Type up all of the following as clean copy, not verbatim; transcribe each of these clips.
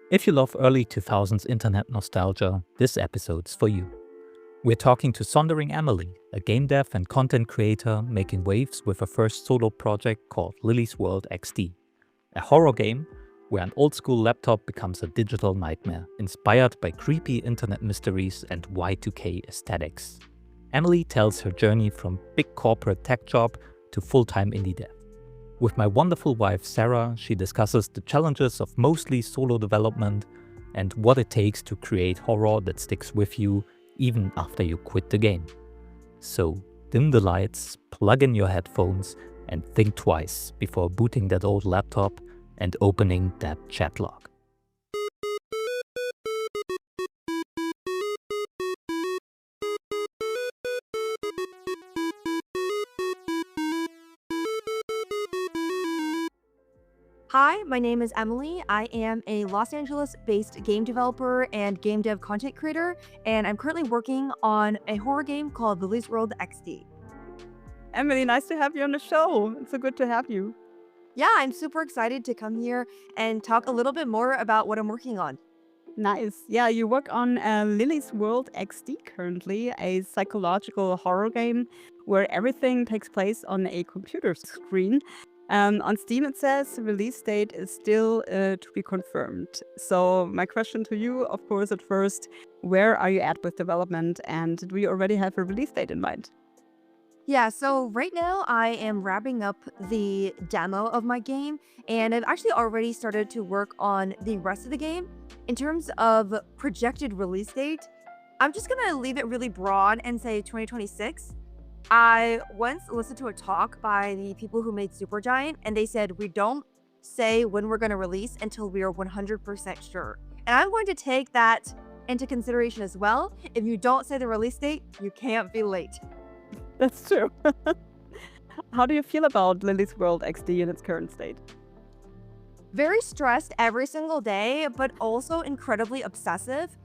If you love early 2000s internet nostalgia, this episode's for you. We're talking to SonderingEmily, a game dev and content creator making waves with a first solo project called Lily's World XD, a horror game where an old-school laptop becomes a digital nightmare, inspired by creepy internet mysteries and Y2K aesthetics. Emily tells her journey from big corporate tech job to full-time indie dev. With my wonderful wife Sarah, she discusses the challenges of mostly solo development and what it takes to create horror that sticks with you even after you quit the game. So dim the lights, plug in your headphones, and think twice before booting that old laptop and opening that chat log. Hi, my name is Emily. I am a Los Angeles-based game developer and game dev content creator, and I'm currently working on a horror game called Lily's World XD. Emily, nice to have you on the show. It's so good to have you. Yeah, I'm super excited to come here and talk a little bit more about what I'm working on. Nice. Yeah, you work on Lily's World XD currently, a psychological horror game where everything takes place on a computer screen. On Steam, it says release date is still to be confirmed. So my question to you, of course, at first, where are you at with development, and do you already have a release date in mind? Yeah, so right now I am wrapping up the demo of my game, and I've actually already started to work on the rest of the game. In terms of projected release date, I'm just gonna leave it really broad and say 2026. I once listened to a talk by the people who made Supergiant, and they said, we don't say when we're gonna release until we are 100% sure. And I'm going to take that into consideration as well. If you don't say the release date, you can't be late. That's true. How do you feel about Lily's World XD in its current state? Very stressed every single day, but also incredibly obsessive.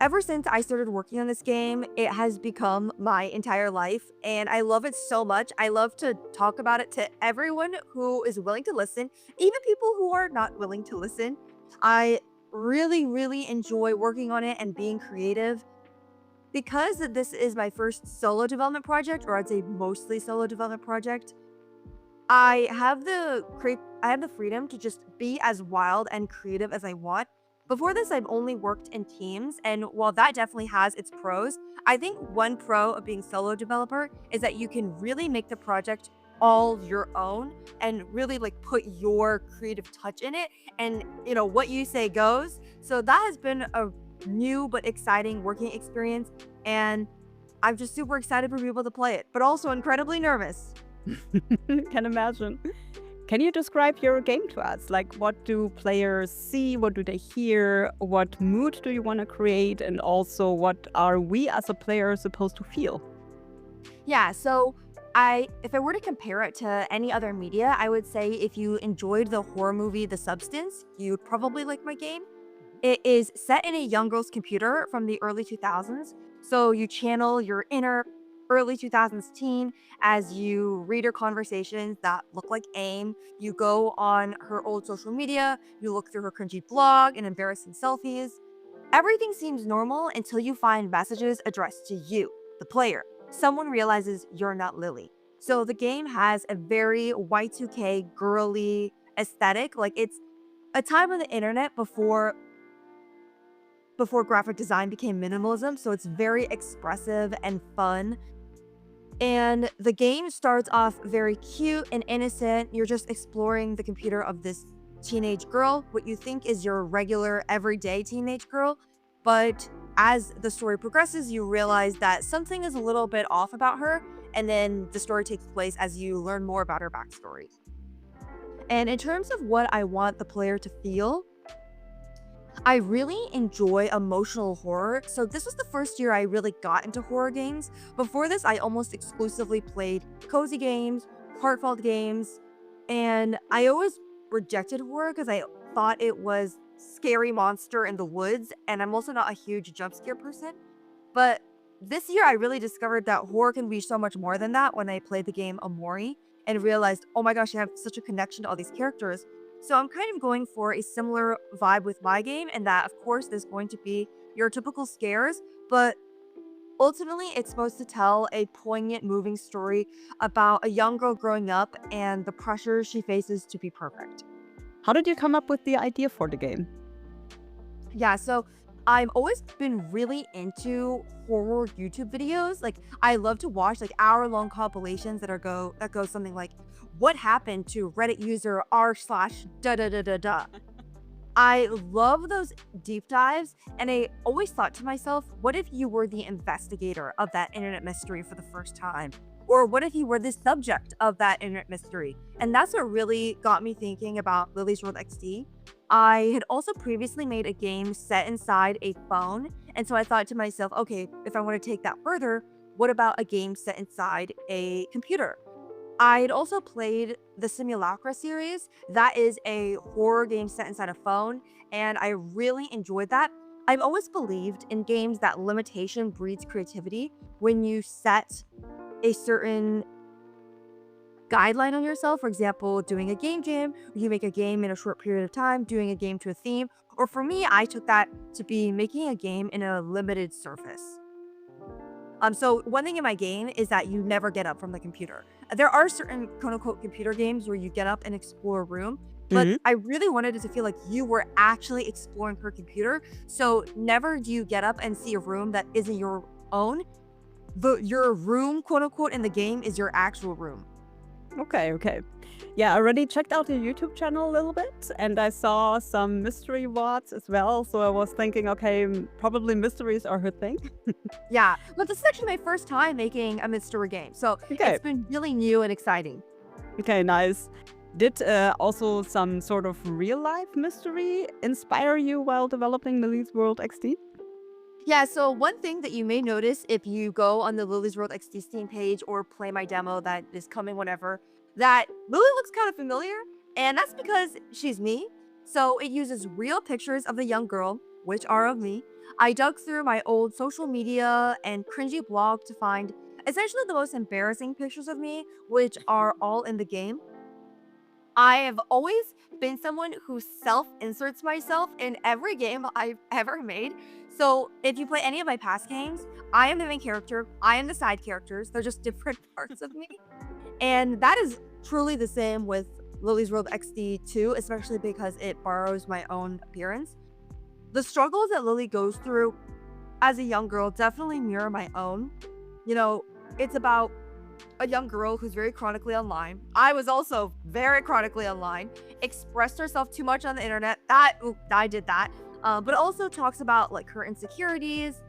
Ever since I started working on this game, it has become my entire life, and I love it so much. I love to talk about it to everyone who is willing to listen, even people who are not willing to listen. I really enjoy working on it and being creative. Because this is my first solo development project, or I'd say mostly solo development project, I have the freedom to just be as wild and creative as I want. Before this, I've only worked in teams, and while that definitely has its pros, I think one pro of being solo developer is that you can really make the project all your own and really like put your creative touch in it, and what you say goes. So that has been a new but exciting working experience, and I'm just super excited for people to play it, but also incredibly nervous. Can imagine. Can you describe your game to us? Like, what do players see? What do they hear? What mood do you want to create? And also, what are we as a player supposed to feel? Yeah, so if I were to compare it to any other media, I would say if you enjoyed the horror movie The Substance, you'd probably like my game. It is set in a young girl's computer from the early 2000s, so you channel your inner early 2000s teen as you read her conversations that look like AIM. You go on her old social media, you look through her cringy blog and embarrassing selfies. Everything seems normal until you find messages addressed to you, the player. Someone realizes you're not Lily. So the game has a very Y2K girly aesthetic. Like, it's a time on the internet before graphic design became minimalism, so it's very expressive and fun. And the game starts off very cute and innocent. You're just exploring the computer of this teenage girl, what you think is your regular everyday teenage girl. But as the story progresses, you realize that something is a little bit off about her, and then the story takes place as you learn more about her backstory. And in terms of what I want the player to feel, I really enjoy emotional horror, so this was the first year I really got into horror games. Before this, I almost exclusively played cozy games, heartfelt games, and I always rejected horror because I thought it was scary monster in the woods, and I'm also not a huge jump scare person. But this year, I really discovered that horror can be so much more than that when I played the game Amori and realized, oh my gosh, I have such a connection to all these characters. So I'm kind of going for a similar vibe with my game, and that, of course, there's going to be your typical scares, but ultimately, it's supposed to tell a poignant, moving story about a young girl growing up and the pressure she faces to be perfect. How did you come up with the idea for the game? Yeah, so I've always been really into horror YouTube videos. Like I love to watch like hour-long compilations that go something like what happened to Reddit user r slash da da da da da. I love those deep dives, and I always thought to myself, what if you were the investigator of that internet mystery for the first time? Or what if you were the subject of that internet mystery? And that's what really got me thinking about Lily's World XD. I had also previously made a game set inside a phone, and so I thought to myself, okay, if I want to take that further, what about a game set inside a computer? I had also played the Simulacra series. That is a horror game set inside a phone, and I really enjoyed that. I've always believed in games that limitation breeds creativity. When you set a certain guideline on yourself, for example, doing a game jam, you make a game in a short period of time, doing a game to a theme, or for me, I took that to be making a game in a limited surface. So one thing in my game is that you never get up from the computer. There are certain quote unquote computer games where you get up and explore a room, but Hmm. I really wanted it to feel like you were actually exploring her computer. So never do you get up and see a room that isn't your own. Your room, quote unquote, in the game is your actual room. Okay, okay. Yeah, I already checked out your YouTube channel a little bit and I saw some mystery VODs as well. So I was thinking, okay, probably mysteries are her thing. Yeah, but this is actually my first time making a mystery game. So Okay, it's been really new and exciting. okay, nice. Did also some sort of real life mystery inspire you while developing Lily's World XD? Yeah, so one thing that you may notice if you go on the Lily's World XD Steam page or play my demo that is coming whenever, that Lily looks kind of familiar, and that's because she's me. So it uses real pictures of the young girl, which are of me. I dug through my old social media and cringy blog to find essentially the most embarrassing pictures of me, which are all in the game. I have always been someone who self-inserts myself in every game I've ever made. So if you play any of my past games, I am the main character, I am the side characters. They're just different parts of me. And that is truly the same with Lily's World XD 2, especially because it borrows my own appearance. The struggles that Lily goes through as a young girl definitely mirror my own. You know, it's about a young girl who's very chronically online. I was also very chronically online, expressed herself too much on the internet. I did that. But also talks about like her insecurities,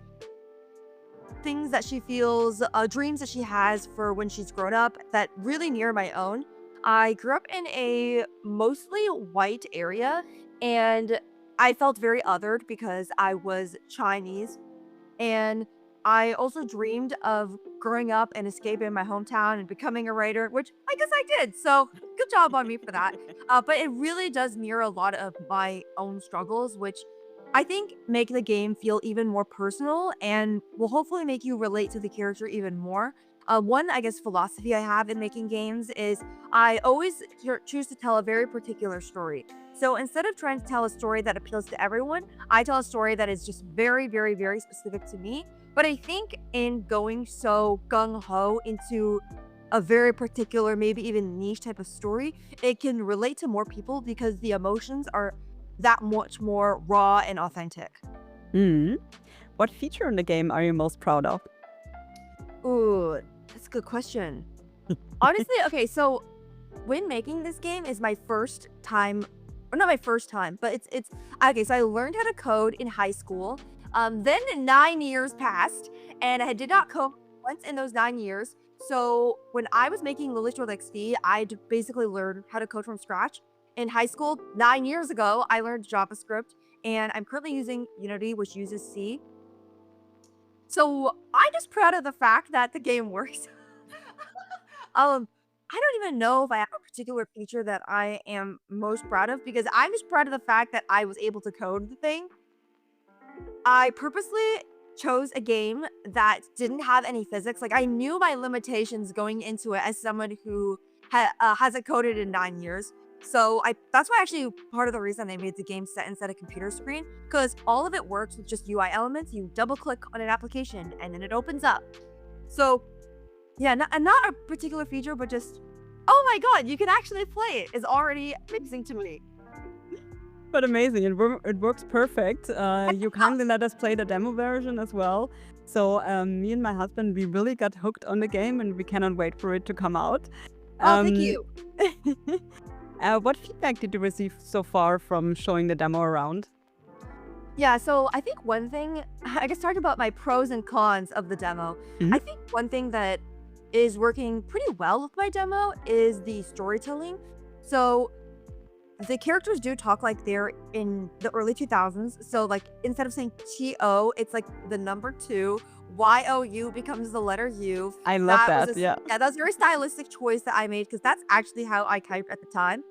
things that she feels, dreams that she has for when she's grown up that really near my own. I grew up in a mostly white area, and I felt very othered because I was Chinese, and I also dreamed of growing up and escaping my hometown and becoming a writer, which I guess I did. So good job on me for that. But it really does mirror a lot of my own struggles, which I think make the game feel even more personal and will hopefully make you relate to the character even more. One, I guess, philosophy I have in making games is I always choose to tell a very particular story. So instead of trying to tell a story that appeals to everyone, I tell a story that is just very, very, very specific to me. But I think in going so gung ho into a very particular, maybe even niche type of story, it can relate to more people because the emotions are that much more raw and authentic. Hmm. What feature in the game are you most proud of? Ooh, that's a good question. Honestly, okay, so when making this game is my first time, or not my first time, but it's okay. So I learned how to code in high school. Then 9 years passed, and I did not code once in those 9 years. So when I was making Lily's World XD, I basically learned how to code from scratch. In high school, 9 years ago, I learned JavaScript, and I'm currently using Unity, which uses C. So I'm just proud of the fact that the game works. I don't even know if I have a particular feature that I am most proud of because I'm just proud of the fact that I was able to code the thing. I purposely chose a game that didn't have any physics. Like I knew my limitations going into it as someone who hasn't coded in 9 years. So that's why actually part of the reason they made the game set inside a computer screen, because all of it works with just UI elements. You double click on an application and then it opens up. So yeah, not a particular feature, but just, oh my god, you can actually play it is already amazing to me. But amazing, it works perfect. You kindly let us play the demo version as well. So me and my husband, we really got hooked on the game and we cannot wait for it to come out. Oh, thank you. What feedback did you receive so far from showing the demo around? Yeah, so I think one thing, I guess talking about my pros and cons of the demo, I think one thing that is working pretty well with my demo is the storytelling. So the characters do talk like they're in the early 2000s. So like instead of saying T-O, it's like the number 2. Y-O-U becomes the letter U. I love that, was yeah. Yeah, that was a very stylistic choice that I made because that's actually how I typed at the time.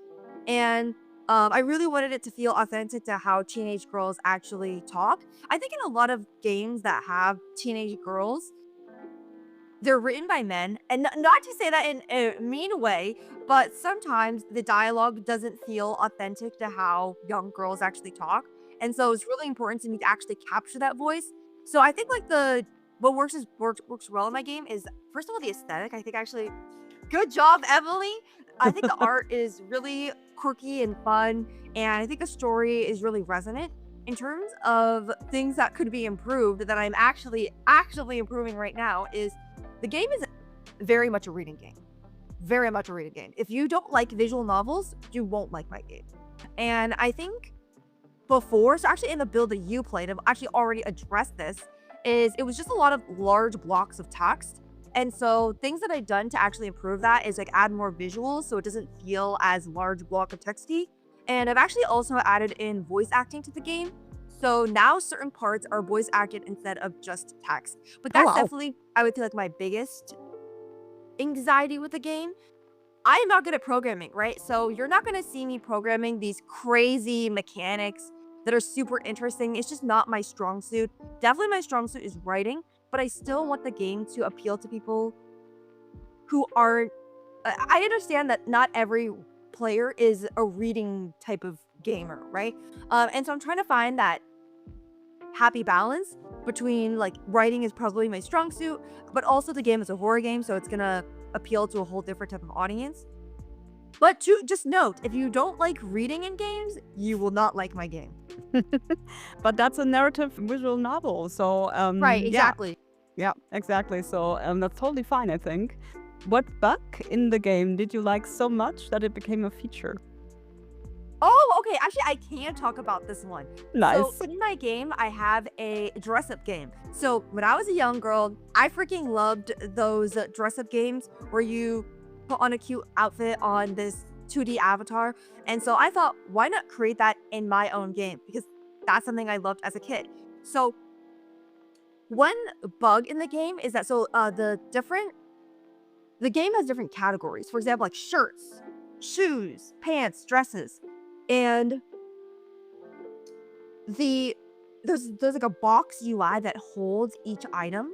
And I really wanted it to feel authentic to how teenage girls actually talk. I think in a lot of games that have teenage girls, they're written by men, and not to say that in a mean way, but sometimes the dialogue doesn't feel authentic to how young girls actually talk. And so it's really important to me to actually capture that voice. So I think like what works well in my game is, first of all, the aesthetic. I think actually, good job, Emily. I think the art is really quirky and fun, and I think the story is really resonant. In terms of things that could be improved that I'm actually improving right now is the game is very much a reading game. Very much a reading game. If you don't like visual novels, you won't like my game. And I think before, so actually in the build that you played, I've actually already addressed this, is it was just a lot of large blocks of text. And so things that I've done to actually improve that is like add more visuals so it doesn't feel as large block of texty. And I've actually also added in voice acting to the game. So now certain parts are voice acted instead of just text. But that's definitely, I would feel like my biggest anxiety with the game. I am not good at programming, right? So you're not going to see me programming these crazy mechanics that are super interesting. It's just not my strong suit. Definitely my strong suit is writing, but I still want the game to appeal to people who aren't. I understand that not every player is a reading type of gamer, right? And so I'm trying to find that happy balance between like writing is probably my strong suit, but also the game is a horror game, so it's gonna appeal to a whole different type of audience. But to just note, if you don't like reading in games, you will not like my game. But that's a narrative visual novel, so Right, exactly. Yeah, exactly. So that's totally fine, I think. What bug in the game did you like so much that it became a feature? Oh, okay. Actually, I can talk about this one. Nice. So in my game, I have a dress-up game. So when I was a young girl, I freaking loved those dress-up games where you put on a cute outfit on this 2D avatar. And so I thought, why not create that in my own game? Because that's something I loved as a kid. So one bug in the game is that the game has different categories. For example, like shirts, shoes, pants, dresses. And there's like a box UI that holds each item.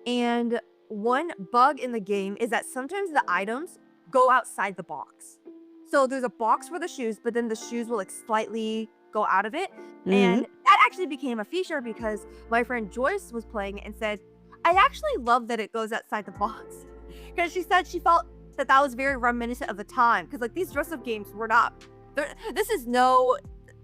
And one bug in the game is that sometimes the items go outside the box. So there's a box for the shoes, but then the shoes will like slightly go out of it. And that actually became a feature because my friend Joyce was playing it and said, I actually love that it goes outside the box. Because she said she felt that was very reminiscent of the time. Because like these dress-up games were not, this is no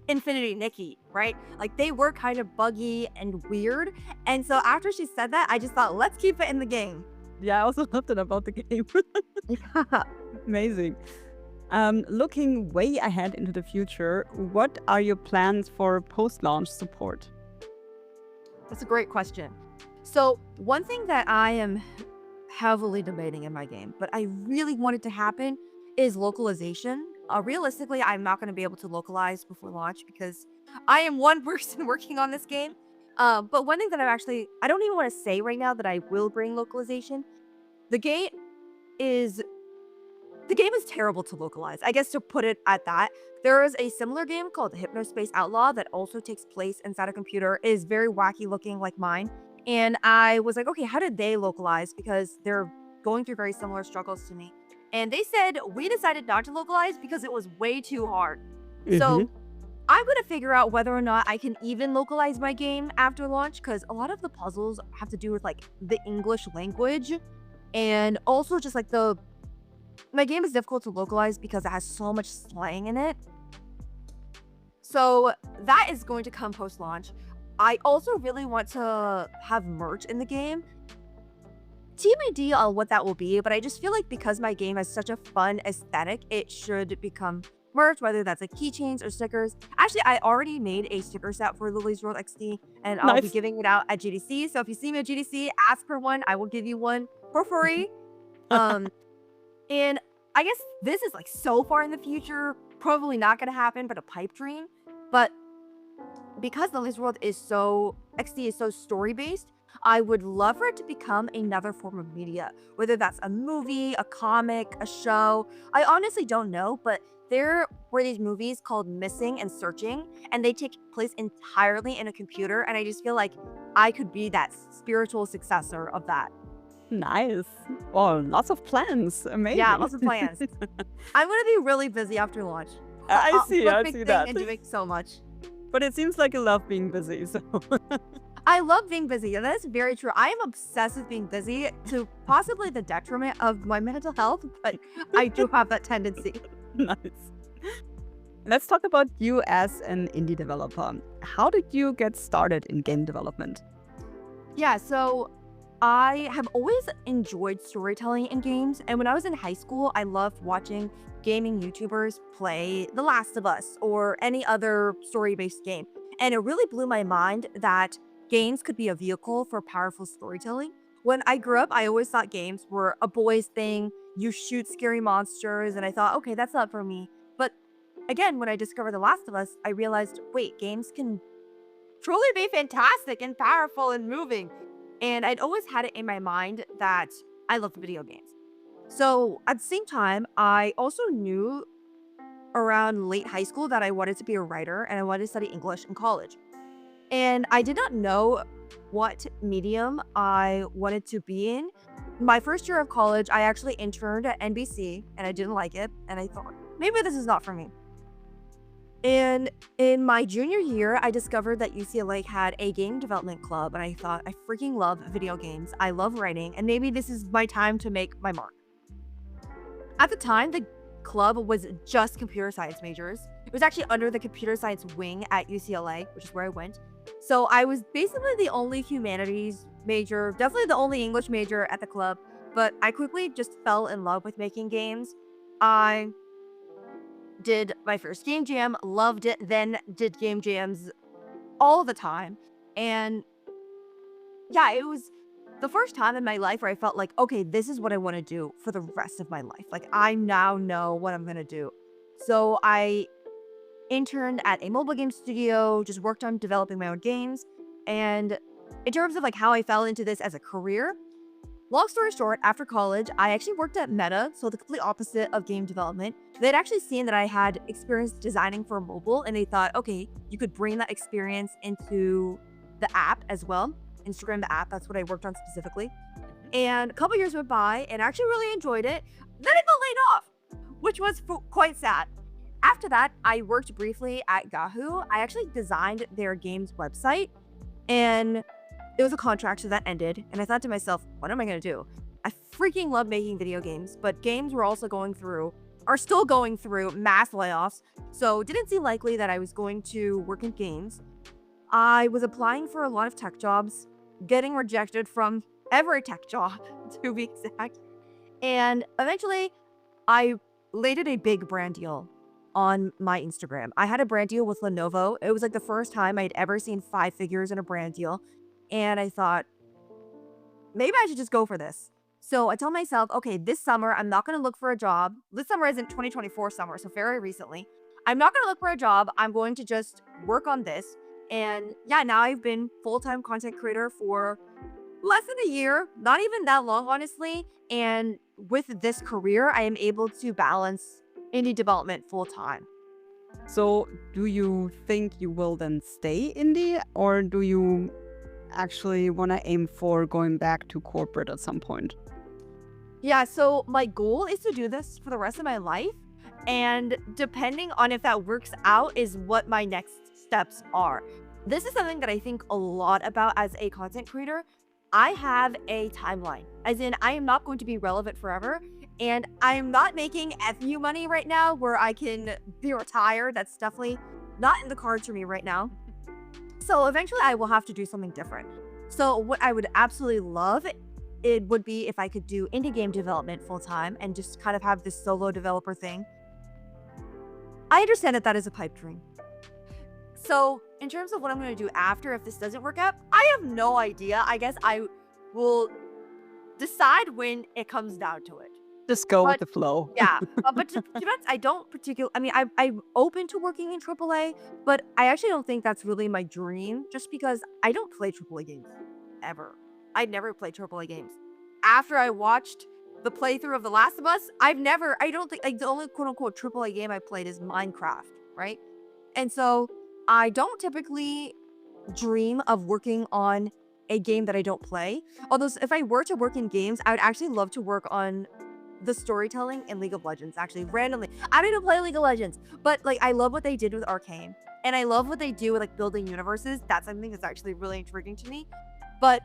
Infinity Nikki, right? Like they were kind of buggy and weird. And so after she said that, I just thought, let's keep it in the game. Yeah, I also loved it about the game. Amazing. Looking way ahead into the future, what are your plans for post-launch support? That's a great question. So one thing that I am heavily debating in my game, but I really want it to happen, is localization. Realistically, I'm not going to be able to localize before launch because I am one person working on this game. But one thing that I don't even want to say right now that I will bring localization. The game is terrible to localize. I guess to put it at that, there is a similar game called Hypnospace Outlaw that also takes place inside a computer. It is very wacky looking like mine. And I was like, okay, how did they localize? Because they're going through very similar struggles to me. And they said, we decided not to localize because it was way too hard. Mm-hmm. So I'm going to figure out whether or not I can even localize my game after launch, because a lot of the puzzles have to do with like the English language, and also just like my game is difficult to localize because it has so much slang in it. So that is going to come post-launch. I also really want to have merch in the game. TBD on what that will be, but I just feel like because my game has such a fun aesthetic, it should become merch, whether that's like keychains or stickers. Actually, I already made a sticker set for Lily's World XD, and I'll be Nice. giving it out at GDC. So if you see me at GDC, ask for one. I will give you one for free. And I guess this is like so far in the future, probably not going to happen, but a pipe dream. But because Lily's World XD is so story based, I would love for it to become another form of media, whether that's a movie, a comic, a show. I honestly don't know, but there were these movies called Missing and Searching, and they take place entirely in a computer, and I just feel like I could be that spiritual successor of that. Nice. Oh, lots of plans. Amazing. Yeah, lots of plans. I'm going to be really busy after launch. I see Flipping that. and doing so much. But it seems like you love being busy, so I love being busy, and that's very true. I am obsessed with being busy to possibly the detriment of my mental health, but I do have that tendency. nice. Let's talk about you as an indie developer. How did you get started in game development? Yeah, so I have always enjoyed storytelling in games, and when I was in high school, I loved watching gaming YouTubers play The Last of Us or any other story-based game. And it really blew my mind that games could be a vehicle for powerful storytelling. When I grew up, I always thought games were a boys' thing. You shoot scary monsters, and I thought, okay, that's not for me. But again, when I discovered The Last of Us, I realized, wait, games can truly be fantastic and powerful and moving. And I'd always had it in my mind that I loved video games. So at the same time, I also knew around late high school that I wanted to be a writer and I wanted to study English in college. And I did not know what medium I wanted to be in. My first year of college, I actually interned at NBC and I didn't like it. And I thought, maybe this is not for me. And in my junior year, I discovered that UCLA had a game development club. And I thought, I freaking love video games. I love writing. And maybe this is my time to make my mark. At the time, the club was just computer science majors. It was actually under the computer science wing at UCLA, which is where I went. So I was basically the only humanities major, definitely the only English major at the club, but I quickly just fell in love with making games. I did my first game jam, loved it, then did game jams all the time. And yeah, it was the first time in my life where I felt like, okay, this is what I want to do for the rest of my life. Like, I now know what I'm going to do. So I interned at a mobile game studio, just worked on developing my own games. And in terms of like how I fell into this as a career, long story short, after college, I actually worked at Meta, so the complete opposite of game development. They'd actually seen that I had experience designing for mobile, and they thought, okay, you could bring that experience into the app as well. Instagram, the app, that's what I worked on specifically. And a couple years went by and I actually really enjoyed it. Then I got laid off, which was quite sad. After that, I worked briefly at Yahoo. I actually designed their games website and it was a contract, so that ended. And I thought to myself, what am I going to do? I freaking love making video games, but games are still going through mass layoffs. So it didn't seem likely that I was going to work in games. I was applying for a lot of tech jobs, getting rejected from every tech job, to be exact. And eventually, I landed a big brand deal on my Instagram. I had a brand deal with Lenovo. It was like the first time I'd ever seen 5 figures in a brand deal. And I thought, maybe I should just go for this. So I told myself, okay, this summer, I'm not going to look for a job. This summer isn't 2024 summer, so very recently. I'm not going to look for a job. I'm going to just work on this. And yeah, now I've been full-time content creator for less than a year, not even that long, honestly. And with this career, I am able to balance indie development full-time. So do you think you will then stay indie, or do you actually want to aim for going back to corporate at some point? Yeah, so my goal is to do this for the rest of my life. And depending on if that works out is what my next steps are. This is something that I think a lot about as a content creator. I have a timeline, as in, I am not going to be relevant forever. And I'm not making FU money right now where I can be retired. That's definitely not in the cards for me right now. So eventually I will have to do something different. So what I would absolutely love it would be if I could do indie game development full time and just kind of have this solo developer thing. I understand that that is a pipe dream. So in terms of what I'm going to do after, if this doesn't work out, I have no idea. I guess I will decide when it comes down to it. Just go with But the flow. yeah, but to be honest, I don't particularly. I mean, I'm open to working in AAA, but I actually don't think that's really my dream. Just because I don't play AAA games ever. I never played AAA games. After I watched the playthrough of The Last of Us, I don't think, like, the only quote unquote AAA game I played is Minecraft, right? And so I don't typically dream of working on a game that I don't play. Although if I were to work in games, I would actually love to work on the storytelling in League of Legends, actually, randomly. I don't even play League of Legends, but like I love what they did with Arcane. And I love what they do with like building universes. That's something that's actually really intriguing to me. But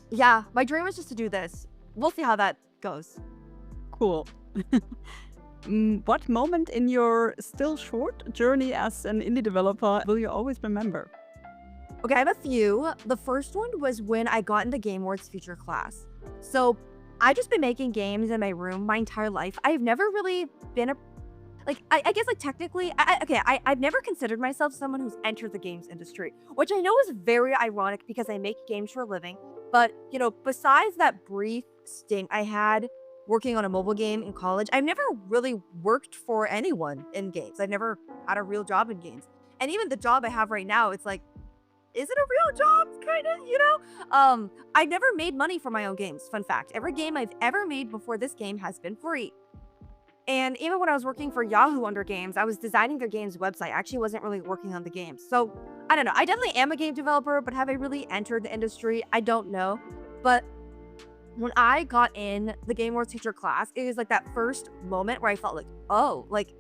yeah, my dream is just to do this. We'll see how that goes. Cool. What moment in your still short journey as an indie developer will you always remember? Okay, I have a few. The first one was when I got into Gameward's future class. So I've just been making games in my room my entire life. I've never really been I guess like technically, I've never considered myself someone who's entered the games industry, which I know is very ironic because I make games for a living. But, you know, besides that brief stint I had working on a mobile game in college, I've never really worked for anyone in games. I've never had a real job in games. And even the job I have right now, it's like, is it a real job? Kind of, you know? I've never made money for my own games. Fun fact, every game I've ever made before this game has been free. And even when I was working for Yahoo under games, I was designing their games website. I actually wasn't really working on the games. So I don't know. I definitely am a game developer, but have I really entered the industry? I don't know. But when I got in the Game Wars teacher class, it was like that first moment where I felt like, oh, like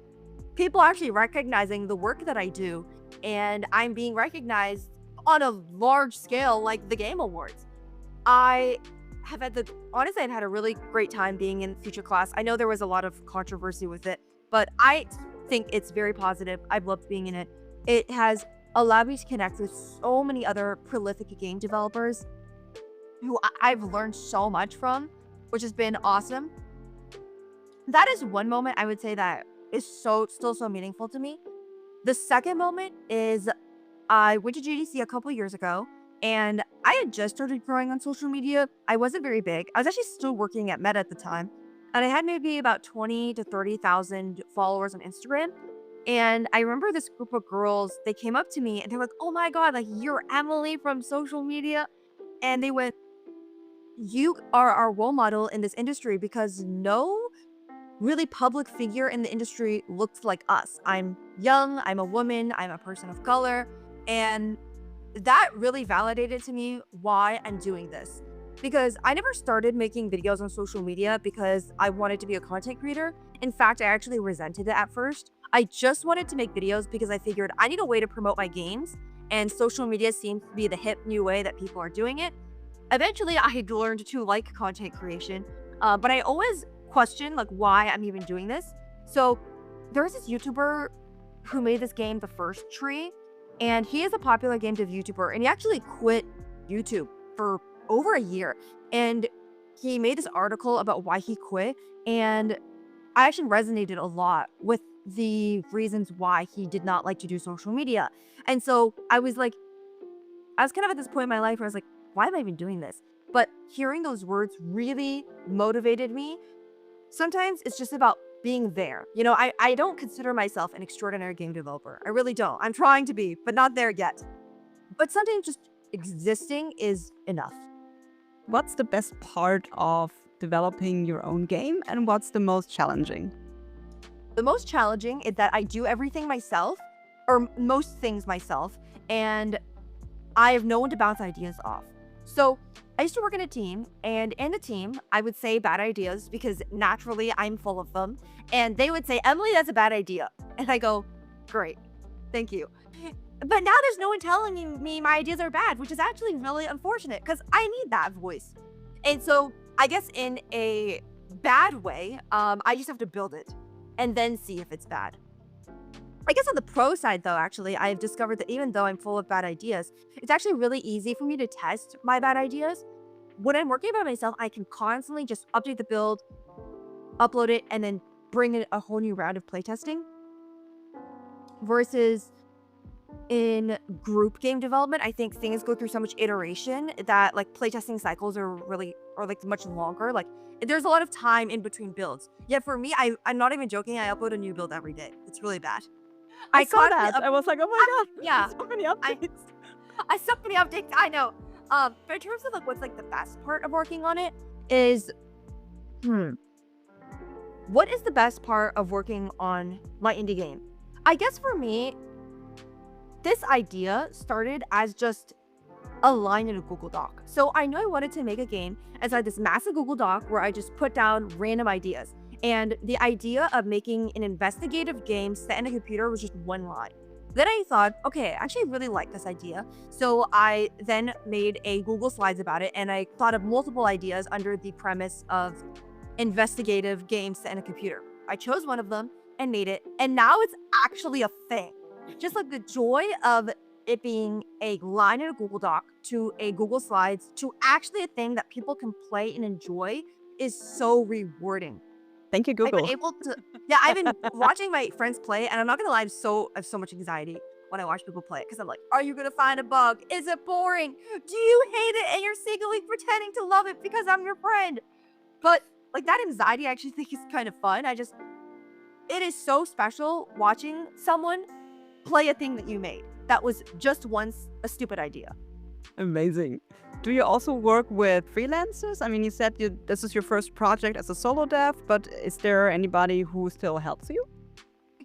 people are actually recognizing the work that I do, and I'm being recognized on a large scale, like the Game Awards. I've had a really great time being in future class. I know there was a lot of controversy with it, but I think it's very positive. I've loved being in it. It has allowed me to connect with so many other prolific game developers who I've learned so much from, which has been awesome. That is one moment I would say that is still so meaningful to me. The second moment is I went to GDC a couple years ago, and I had just started growing on social media. I wasn't very big. I was actually still working at Meta at the time, and I had maybe about 20 to 30,000 followers on Instagram. And I remember this group of girls, they came up to me and they're like, "Oh my God, like you're Emily from social media." And they went, "You are our role model in this industry because no really public figure in the industry looks like us. I'm young, I'm a woman, I'm a person of color." And that really validated to me why I'm doing this. Because I never started making videos on social media because I wanted to be a content creator. In fact, I actually resented it at first. I just wanted to make videos because I figured I need a way to promote my games, and social media seems to be the hip new way that people are doing it. Eventually, I had learned to like content creation, but I always questioned like why I'm even doing this. So there's this YouTuber who made this game, The First Tree, and he is a popular game dev YouTuber, and he actually quit YouTube for over a year. And he made this article about why he quit, and I actually resonated a lot with the reasons why he did not like to do social media. And so I was kind of at this point in my life where I was like, why am I even doing this? But hearing those words really motivated me. Sometimes it's just about being there. You know, I don't consider myself an extraordinary game developer. I really don't. I'm trying to be, but not there yet. But sometimes just existing is enough. What's the best part of developing your own game, and what's the most challenging? The most challenging is that I do everything myself, or most things myself, and I have no one to bounce ideas off. So I used to work in a team, and in the team, I would say bad ideas because naturally I'm full of them. And they would say, Emily, that's a bad idea. And I go, great, thank you. But now there's no one telling me my ideas are bad, which is actually really unfortunate because I need that voice. And so I guess in a bad way, I just have to build it and then see if it's bad. I guess on the pro side, though, actually, I've discovered that even though I'm full of bad ideas, it's actually really easy for me to test my bad ideas. When I'm working by myself, I can constantly just update the build, upload it, and then bring in a whole new round of playtesting. Versus in group game development, I think things go through so much iteration that like playtesting cycles are like much longer. Like there's a lot of time in between builds. Yet for me, I'm not even joking. I upload a new build every day. It's really bad. I saw constantly that. I was like, oh my god, yeah. so many updates. I so many updates. I know. But in terms of like what's like the best part of working on it is, what is the best part of working on my indie game? I guess for me, this idea started as just a line in a Google Doc. So I knew I wanted to make a game, and so I had this massive Google Doc where I just put down random ideas. And the idea of making an investigative game set in a computer was just one line. Then I thought, okay, I actually really like this idea. So I then made a Google Slides about it, and I thought of multiple ideas under the premise of investigative game set in a computer. I chose one of them and made it, and now it's actually a thing. Just like the joy of it being a line in a Google Doc to a Google Slides to actually a thing that people can play and enjoy is so rewarding. Thank you, Google. I've been able to, yeah, I've been watching my friends play, and I'm not gonna lie, I have so much anxiety when I watch people play it because I'm like, are you gonna find a bug? Is it boring? Do you hate it? And you're secretly pretending to love it because I'm your friend. But like that anxiety, I actually think is kind of fun. It is so special watching someone play a thing that you made that was just once a stupid idea. Amazing. Do you also work with freelancers? I mean, you said this is your first project as a solo dev, but is there anybody who still helps you?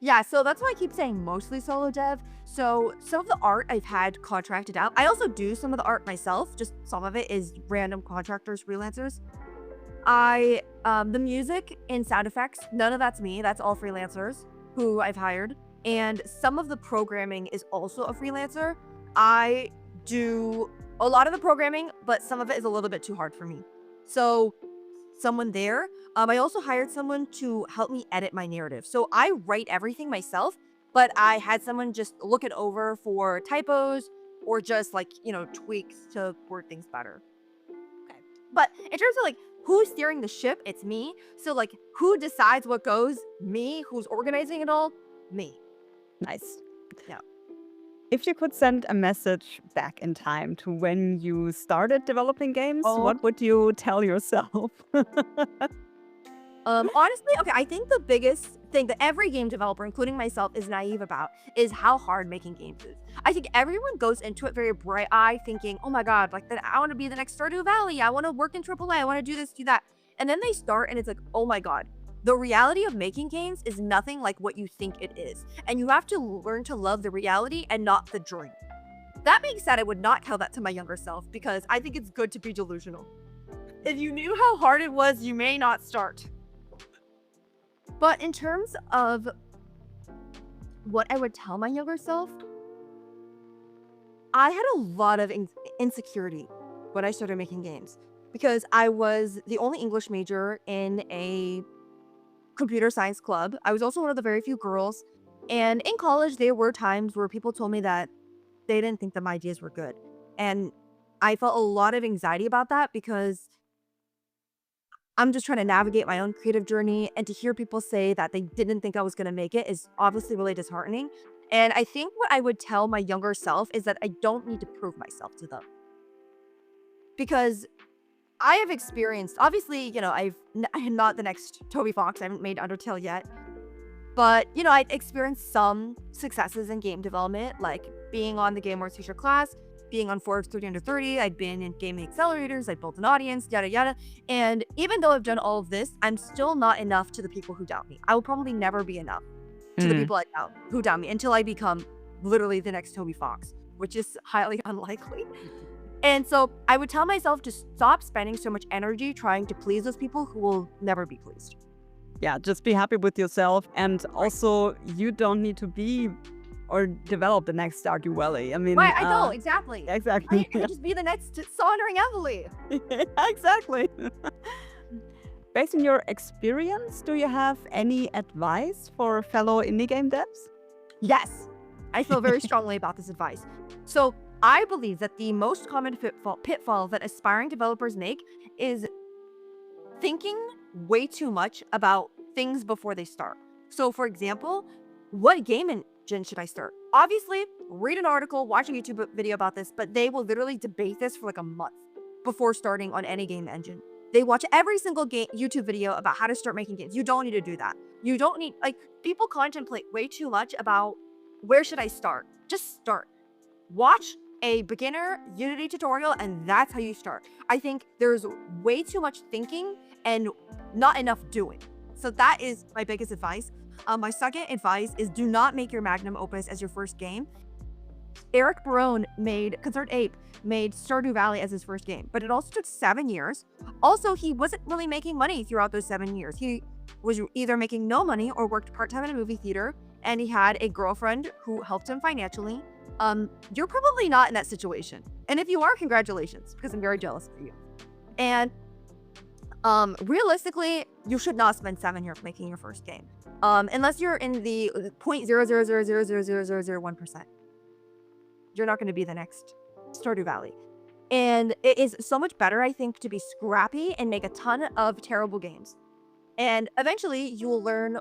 Yeah, so that's why I keep saying mostly solo dev. So some of the art I've had contracted out. I also do some of the art myself, just some of it is random contractors, freelancers. The music and sound effects, none of that's me. That's all freelancers who I've hired. And some of the programming is also a freelancer. I do a lot of the programming, but some of it is a little bit too hard for me. So someone there. I also hired someone to help me edit my narrative. So I write everything myself, but I had someone just look it over for typos or just like, tweaks to word things better. Okay. But in terms of like who's steering the ship, it's me. So like who decides what goes? Me. Who's organizing it all? Me. Nice. Yeah. If you could send a message back in time to when you started developing games, what would you tell yourself? Honestly, okay, I think the biggest thing that every game developer, including myself, is naive about is how hard making games is. I think everyone goes into it very bright-eyed, thinking, oh my god, like I want to be the next Stardew Valley, I want to work in AAA, I want to do this, do that. And then they start and it's like, oh my god. The reality of making games is nothing like what you think it is. And you have to learn to love the reality and not the dream. That being said, I would not tell that to my younger self because I think it's good to be delusional. If you knew how hard it was, you may not start. But in terms of what I would tell my younger self, I had a lot of insecurity when I started making games because I was the only English major in a computer science club. I was also one of the very few girls. And in college, there were times where people told me that they didn't think that my ideas were good. And I felt a lot of anxiety about that because I'm just trying to navigate my own creative journey. And to hear people say that they didn't think I was going to make it is obviously really disheartening. And I think what I would tell my younger self is that I don't need to prove myself to them. Because I have experienced, obviously, I am not the next Toby Fox. I haven't made Undertale yet. But, I've experienced some successes in game development, like being on the Game Awards feature class, being on Forbes 30 Under 30. I'd been in gaming accelerators. I built an audience, yada, yada. And even though I've done all of this, I'm still not enough to the people who doubt me. I will probably never be enough to the people who doubt me until I become literally the next Toby Fox, which is highly unlikely. And so I would tell myself to stop spending so much energy trying to please those people who will never be pleased. Yeah, just be happy with yourself. And also, you don't need to be or develop the next Stardew Valley. I mean, Right, I know, exactly. exactly. I could just be the next SonderingEmily. Exactly. Based on your experience, do you have any advice for fellow indie game devs? Yes, I feel very strongly about this advice. So I believe that the most common pitfall that aspiring developers make is thinking way too much about things before they start. So for example, what game engine should I start? Obviously, read an article, watch a YouTube video about this, but they will literally debate this for like a month before starting on any game engine. They watch every single YouTube video about how to start making games. You don't need to do that. You don't need, like, people contemplate way too much about where should I start? Just start. Watch a beginner Unity tutorial and that's how you start. I think there's way too much thinking and not enough doing. So that is my biggest advice. My second advice is do not make your magnum opus as your first game. Eric Barone Concerned Ape made Stardew Valley as his first game, but it also took 7 years. Also, he wasn't really making money throughout those 7 years. He was either making no money or worked part-time in a movie theater, and he had a girlfriend who helped him financially. You're probably not in that situation. And if you are, congratulations, because I'm very jealous of you. And realistically, you should not spend 7 years making your first game. Unless you're in the 0.000000001%. You're not going to be the next Stardew Valley. And it is so much better, I think, to be scrappy and make a ton of terrible games. And eventually you will learn,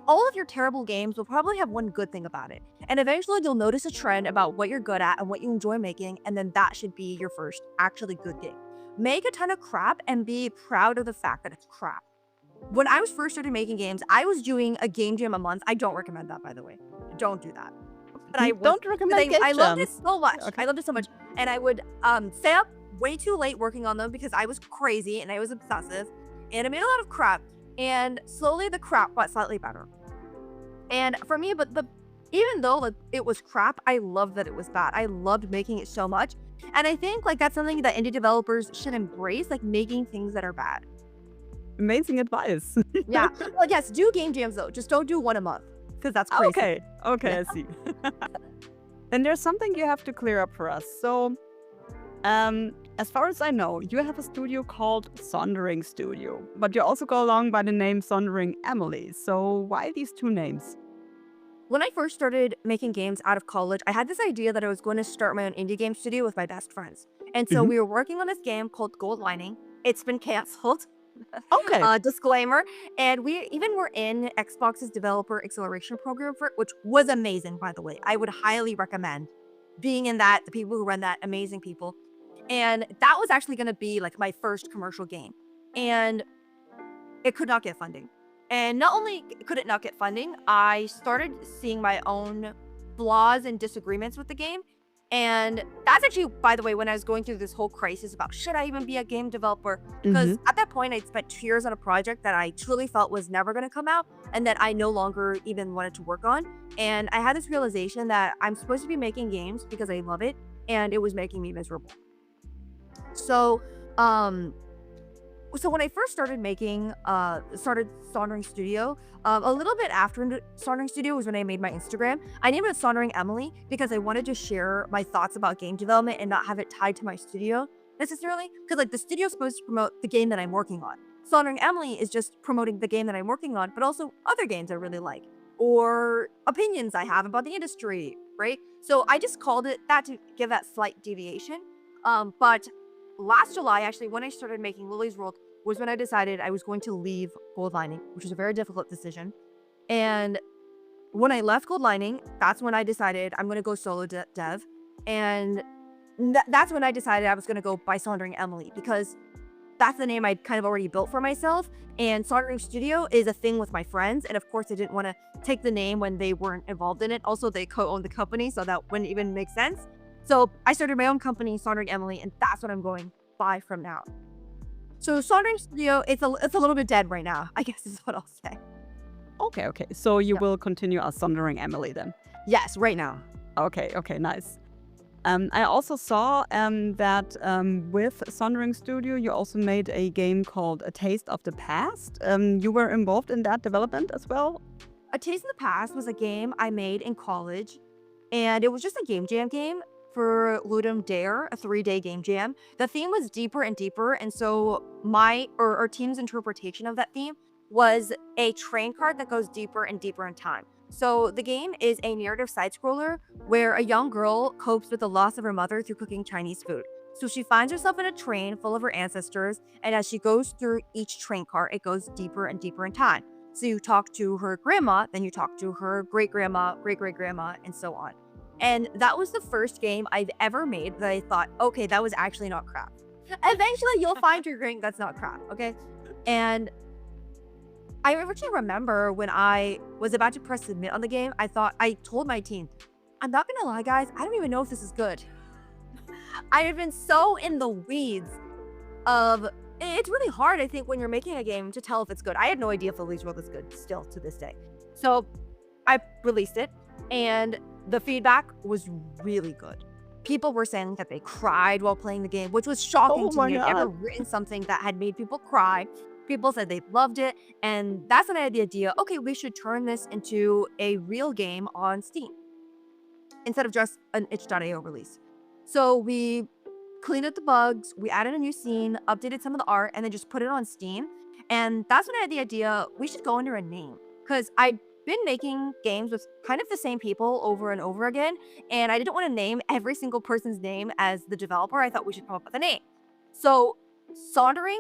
all of your terrible games will probably have one good thing about it. And eventually you'll notice a trend about what you're good at and what you enjoy making. And then that should be your first actually good game. Make a ton of crap and be proud of the fact that it's crap. When I was first started making games, I was doing a game jam a month. I don't recommend that, by the way. Don't do that. But I don't recommend game I loved it jams. so much. Okay. I loved it so much. And I would stay up way too late working on them because I was crazy and I was obsessive. And I made a lot of crap. And slowly the crap got slightly better. And for me, even though it was crap, I loved that it was bad. I loved making it so much. And I think that's something that indie developers should embrace, making things that are bad. Amazing advice. Yeah. Well, yes, do game jams though. Just don't do one a month because that's crazy. Okay, Yeah. I see. Then there's something you have to clear up for us. So, as far as I know, you have a studio called Sondering Studio, but you also go along by the name SonderingEmily. So why these two names? When I first started making games out of college, I had this idea that I was going to start my own indie game studio with my best friends. And so we were working on this game called Gold Lining. It's been canceled. Okay. Disclaimer. And we even were in Xbox's developer acceleration program for it, which was amazing, by the way. I would highly recommend being in that. The people who run that, amazing people. And that was actually going to be my first commercial game. And it could not get funding. And not only could it not get funding, I started seeing my own flaws and disagreements with the game. And that's actually, by the way, when I was going through this whole crisis about should I even be a game developer? Because at that point, I'd spent 2 years on a project that I truly felt was never going to come out and that I no longer even wanted to work on. And I had this realization that I'm supposed to be making games because I love it, and it was making me miserable. So when I first started started Sondering Studio, a little bit after Sondering Studio was when I made my Instagram. I named it SonderingEmily because I wanted to share my thoughts about game development and not have it tied to my studio necessarily. Because the studio is supposed to promote the game that I'm working on. SonderingEmily is just promoting the game that I'm working on, but also other games I really like or opinions I have about the industry, right? So I just called it that to give that slight deviation. But last July, actually, when I started making Lily's World, was when I decided I was going to leave Gold Lining, which was a very difficult decision. And when I left Gold Lining, that's when I decided I'm going to go solo dev. And that's when I decided I was going to go by SonderingEmily because that's the name I'd kind of already built for myself. And Sondering Studio is a thing with my friends. And of course, I didn't want to take the name when they weren't involved in it. Also, they co-own the company, so that wouldn't even make sense. So I started my own company, SonderingEmily, and that's what I'm going by from now. So Sondering Studio, it's a little bit dead right now, I guess is what I'll say. Okay. So you will continue as SonderingEmily then? Yes, right now. Okay, nice. I also saw that with Sondering Studio, you also made a game called A Taste of the Past. You were involved in that development as well? A Taste of the Past was a game I made in college, and it was just a game jam game for Ludum Dare, a 3-day game jam. The theme was deeper and deeper, and so our team's interpretation of that theme was a train card that goes deeper and deeper in time. So the game is a narrative side scroller where a young girl copes with the loss of her mother through cooking Chinese food. So she finds herself in a train full of her ancestors, and as she goes through each train car, it goes deeper and deeper in time. So you talk to her grandma, then you talk to her great grandma, great great grandma, and so on. And that was the first game I've ever made that I thought, okay, that was actually not crap. Eventually, you'll find your game that's not crap, okay? And I actually remember when I was about to press submit on the game, I told my team, I'm not gonna lie, guys, I don't even know if this is good. I have been so in the weeds of it's really hard, I think, when you're making a game to tell if it's good. I had no idea if Lily's World is good still to this day. So I released it, and the feedback was really good. People were saying that they cried while playing the game, which was shocking to me. I'd never written something that had made people cry. People said they loved it, and that's when I had the idea, okay, we should turn this into a real game on Steam instead of just an itch.io release. So we cleaned up the bugs, we added a new scene, updated some of the art, and then just put it on Steam. And that's when I had the idea, we should go under a name. Because I'd been making games with kind of the same people over and over again, and I didn't want to name every single person's name as the developer. I thought we should come up with a name. So Sondering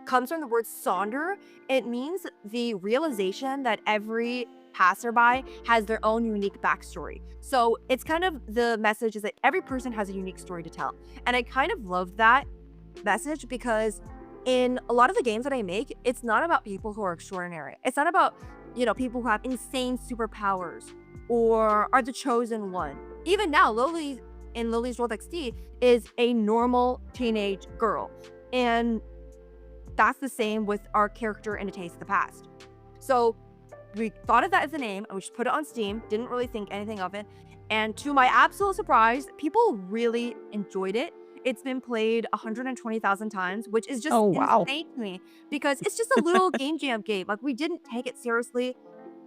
comes from the word sonder. It means the realization that every passerby has their own unique backstory. So it's kind of the message is that every person has a unique story to tell. And I kind of love that message because in a lot of the games that I make, it's not about people who are extraordinary. It's not about, people who have insane superpowers or are the chosen one. Even now, Lily in Lily's World XD is a normal teenage girl. And that's the same with our character in A Taste of the Past. So we thought of that as a name and we just put it on Steam, didn't really think anything of it. And to my absolute surprise, people really enjoyed it. It's been played 120,000 times, which is just insane to me because it's just a little game jam game. Like, we didn't take it seriously.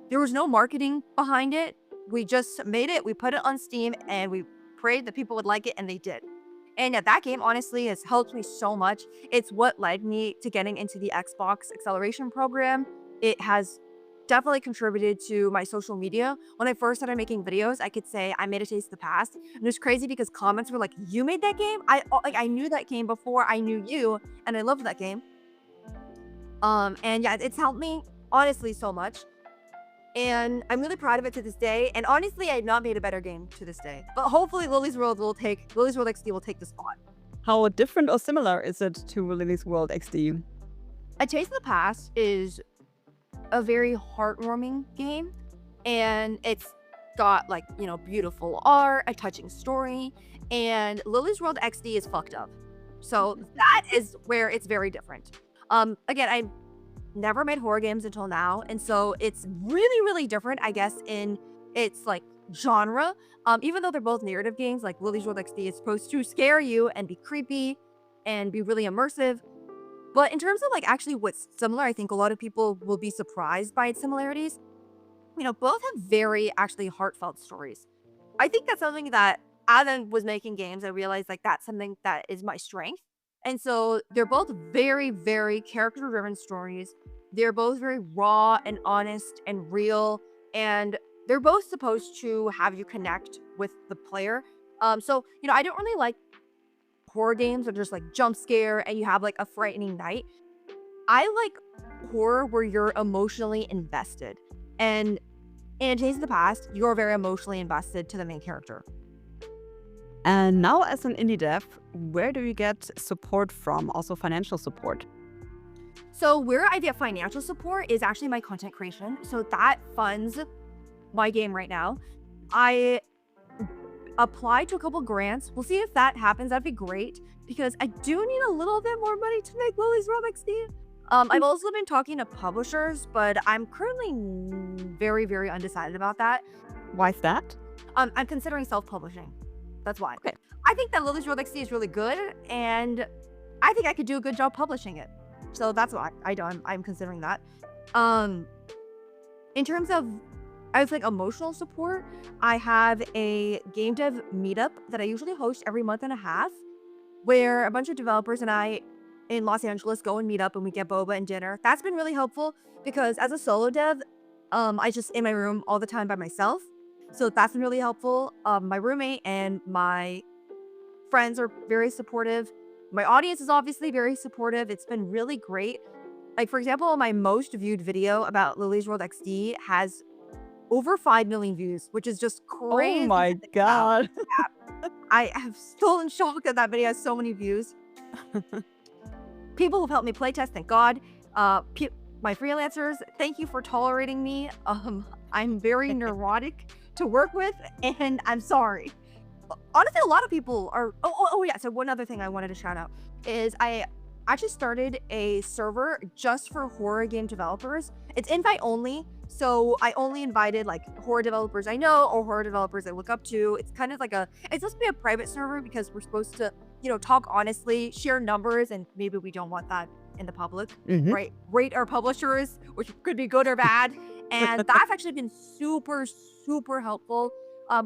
There was no marketing behind it. We just made it, we put it on Steam, and we prayed that people would like it, and they did. And yeah, that game honestly has helped me so much. It's what led me to getting into the Xbox Acceleration Program. It has definitely contributed to my social media. When I first started making videos, I could say I made A Taste of the Past. And it was crazy because comments were like, you made that game? I knew that game before I knew you, and I loved that game. And yeah, it's helped me honestly so much. And I'm really proud of it to this day. And honestly, I have not made a better game to this day. But hopefully Lily's World XD will take the spot. How different or similar is it to Lily's World XD? A Taste of the Past is a very heartwarming game, and it's got beautiful art, a touching story, and Lily's World XD is fucked up. So that is where it's very different. Again, I never made horror games until now, and so it's really, really different, I guess, in its genre. Even though they're both narrative games, like Lily's World XD is supposed to scare you and be creepy and be really immersive. But in terms of actually what's similar, I think a lot of people will be surprised by its similarities. Both have very actually heartfelt stories. I think that's something that as I was making games, I realized that's something that is my strength. And so they're both very, very character-driven stories. They're both very raw and honest and real. And they're both supposed to have you connect with the player. So I don't really like horror games that are just jump scare and you have a frightening night. I like horror where you're emotionally invested. And in A Taste of the Past, you're very emotionally invested to the main character. And now as an indie dev, where do you get support from, also financial support? So where I get financial support is actually my content creation. So that funds my game right now. I applied to a couple grants. We'll see if that happens. That'd be great because I do need a little bit more money to make Lily's World XD. I've also been talking to publishers, but I'm currently very, very undecided about that. Why is that? I'm considering self-publishing. That's why. Okay. think that Lily's World XD is really good, and I think I could do a good job publishing it. So that's what I'm considering that. In terms of, I would think, emotional support, I have a Gamedev meetup that I usually host every month and a half, where a bunch of developers and I in Los Angeles go and meet up and we get boba and dinner. That's been really helpful because as a solo dev, I just in my room all the time by myself. So that's been really helpful. My roommate and my friends are very supportive. My audience is obviously very supportive. It's been really great. Like, for example, my most viewed video about Lily's World XD has over 5 million views, which is just crazy. Oh my to think about. god. I am still in shock that that video has so many views. People who've helped me playtest, thank God. My freelancers, thank you for tolerating me. I'm very neurotic to work with, and I'm sorry. Honestly, a lot of people are. Oh yeah. So one other thing I wanted to shout out is I actually started a server just for horror game developers. It's invite only, so I only invited like horror developers I know or horror developers I look up to. It's kind of like it's supposed to be a private server because we're supposed to, talk honestly, share numbers, and maybe we don't want that in the public, right? Rate our publishers, which could be good or bad. And that's actually been super, super helpful.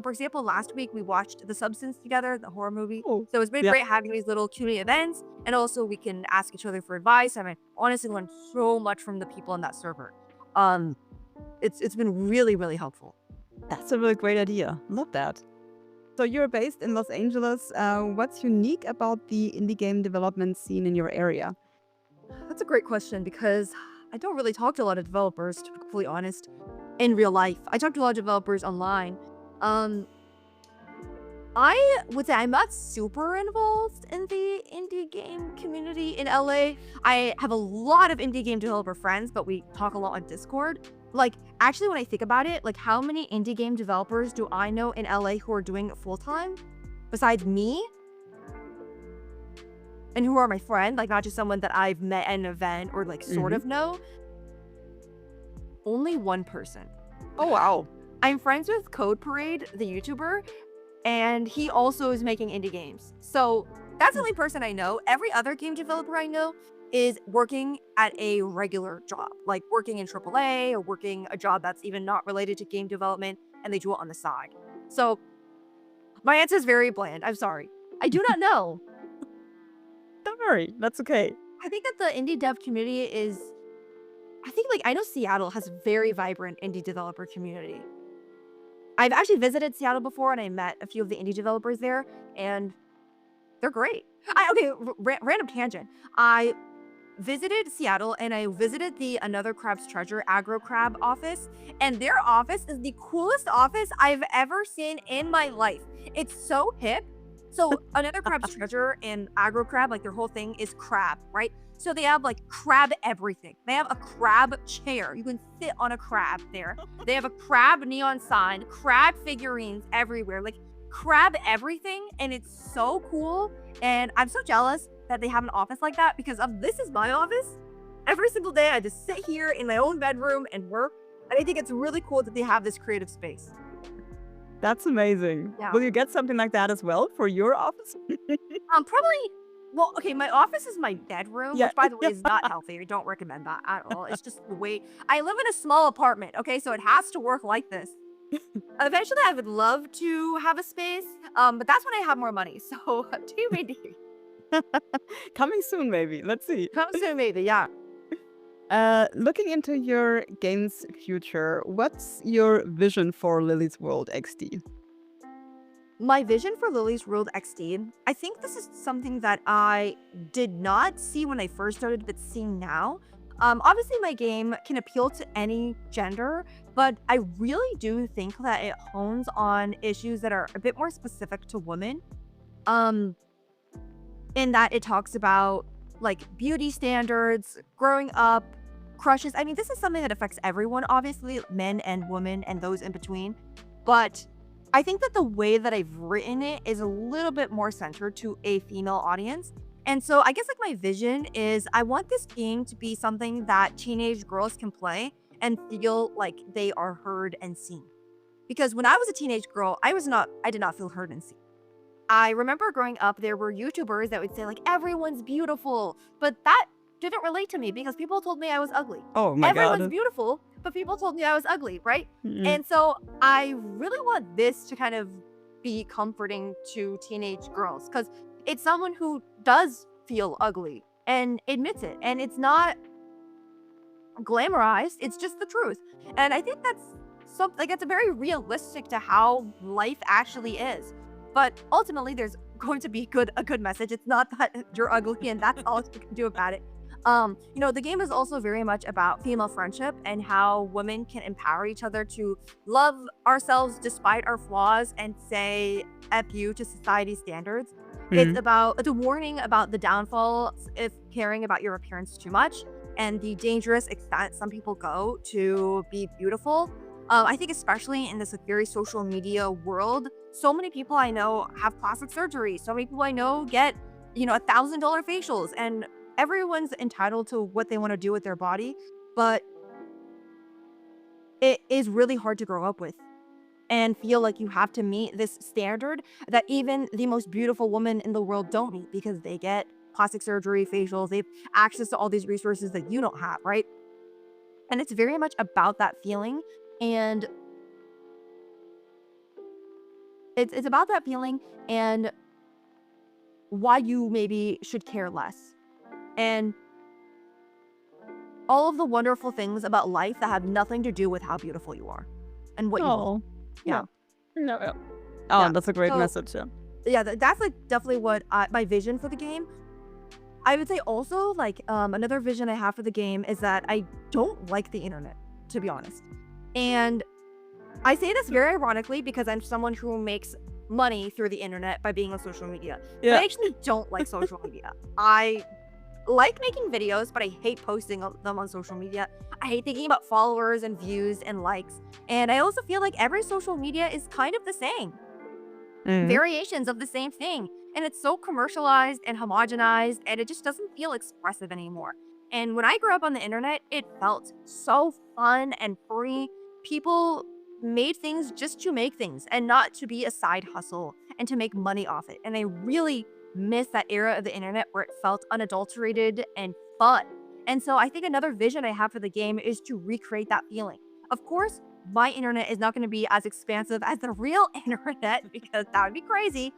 For example, last week we watched The Substance together, the horror movie. Oh, So it's been great having these little community events, and also we can ask each other for advice. I mean, honestly learned so much from the people in that server. It's been really, really helpful. That's a really great idea. Love that. So you're based in Los Angeles. What's unique about the indie game development scene in your area? That's a great question because I don't really talk to a lot of developers, to be completely honest, in real life. I talk to a lot of developers online. I would say I'm not super involved in the indie game community in LA. I have a lot of indie game developer friends, but we talk a lot on Discord. Like, actually, when I think about it, like, how many indie game developers do I know in LA who are doing it full-time besides me? And who are my friend, like, not just someone that I've met at an event or like sort of know? Only one person. Oh, wow. I'm friends with Code Parade, the YouTuber, and he also is making indie games. So that's the only person I know. Every other game developer I know is working at a regular job, like working in AAA or working a job that's even not related to game development, and they do it on the side. So my answer is very bland. I'm sorry. I do not know. Don't worry. That's okay. I think that the indie dev community is, I know Seattle has a very vibrant indie developer community. I've actually visited Seattle before, and I met a few of the indie developers there, and they're great. Random tangent. I visited Seattle, and I visited the Another Crab's Treasure Agro Crab office, and their office is the coolest office I've ever seen in my life. It's so hip. So Another Crab's Treasure and Agro Crab, like their whole thing is crab, right? So they have like crab everything. They have a crab chair. You can sit on a crab there. They have a crab neon sign, crab figurines everywhere, like crab everything. And it's so cool. And I'm so jealous that they have an office like that because this is my office. Every single day I just sit here in my own bedroom and work. And I think it's really cool that they have this creative space. That's amazing. Yeah. Will you get something like that as well for your office? Probably. Well, okay, my office is my bedroom, Yeah. which by the way is not healthy. I don't recommend that at all. It's just the way I live in a small apartment, okay? So it has to work like this. Eventually I would love to have a space, but that's when I have more money. So TBD. Coming soon, maybe. Let's see. Come soon, maybe, yeah. Looking into your game's future, what's your vision for Lily's World XD? My vision for Lily's World XD, I think this is something that I did not see when I first started, but seeing now. Obviously, my game can appeal to any gender, but I really do think that it hones on issues that are a bit more specific to women. In that it talks about like beauty standards, growing up, crushes. I mean, this is something that affects everyone, obviously, men and women and those in between. But I think that the way that I've written it is a little bit more centered to a female audience. And so I guess like my vision is I want this game to be something that teenage girls can play and feel like they are heard and seen. Because when I was a teenage girl, I did not feel heard and seen. I remember growing up, there were YouTubers that would say, like, everyone's beautiful. But that didn't relate to me because people told me I was ugly. Oh my Everyone's god. beautiful, but people told me I was ugly, right? Mm. And so I really want this to kind of be comforting to teenage girls because it's someone who does feel ugly and admits it. And it's not glamorized, it's just the truth. And I think that's something like it's very realistic to how life actually is. But ultimately there's going to be a good message. It's not that you're ugly and that's all you can do about it. The game is also very much about female friendship and how women can empower each other to love ourselves despite our flaws and say F you to society standards. It's a warning about the downfalls if caring about your appearance too much and the dangerous extent some people go to be beautiful. I think especially in this like very social media world, so many people I know have plastic surgery. So many people I know get, $1,000 facials, and everyone's entitled to what they want to do with their body. But it is really hard to grow up with and feel like you have to meet this standard that even the most beautiful women in the world don't meet because they get plastic surgery, facials, they have access to all these resources that you don't have, right? And it's very much about that feeling. And it's about that feeling and why you maybe should care less. And all of the wonderful things about life that have nothing to do with how beautiful you are and what you look. Oh. Yeah. No. Oh, Yeah. that's a great So- message. Yeah. Yeah, that's like definitely what my vision for the game. I would say also like another vision I have for the game is that I don't like the internet, to be honest. And I say this very ironically because I'm someone who makes money through the internet by being on social media. But Yeah. I actually don't like social media. I like making videos, but I hate posting them on social media. I hate thinking about followers and views and likes. And I also feel like every social media is kind of the same. Variations of the same thing. And it's so commercialized and homogenized, and it just doesn't feel expressive anymore. And when I grew up on the internet, it felt so fun and free. People made things just to make things and not to be a side hustle and to make money off it. And I really miss that era of the internet where it felt unadulterated and fun. And so I think another vision I have for the game is to recreate that feeling. Of course, my internet is not going to be as expansive as the real internet because that would be crazy.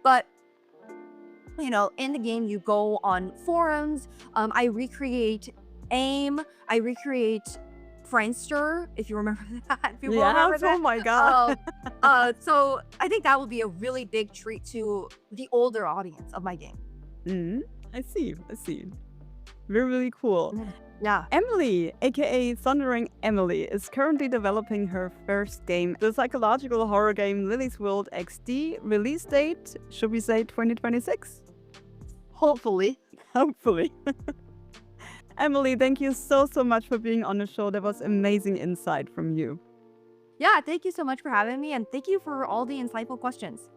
But in the game, you go on forums. I recreate AIM. I recreate Friendster, if you remember that. If you remember Oh that. my god. So I think that would be a really big treat to the older audience of my game. I see. Really, really cool. Yeah. Emily, aka SonderingEmily, is currently developing her first game, the psychological horror game Lily's World XD. Release date, should we say 2026? Hopefully. Hopefully. Emily, thank you so much for being on the show. That was amazing insight from you. Yeah, thank you so much for having me, and thank you for all the insightful questions.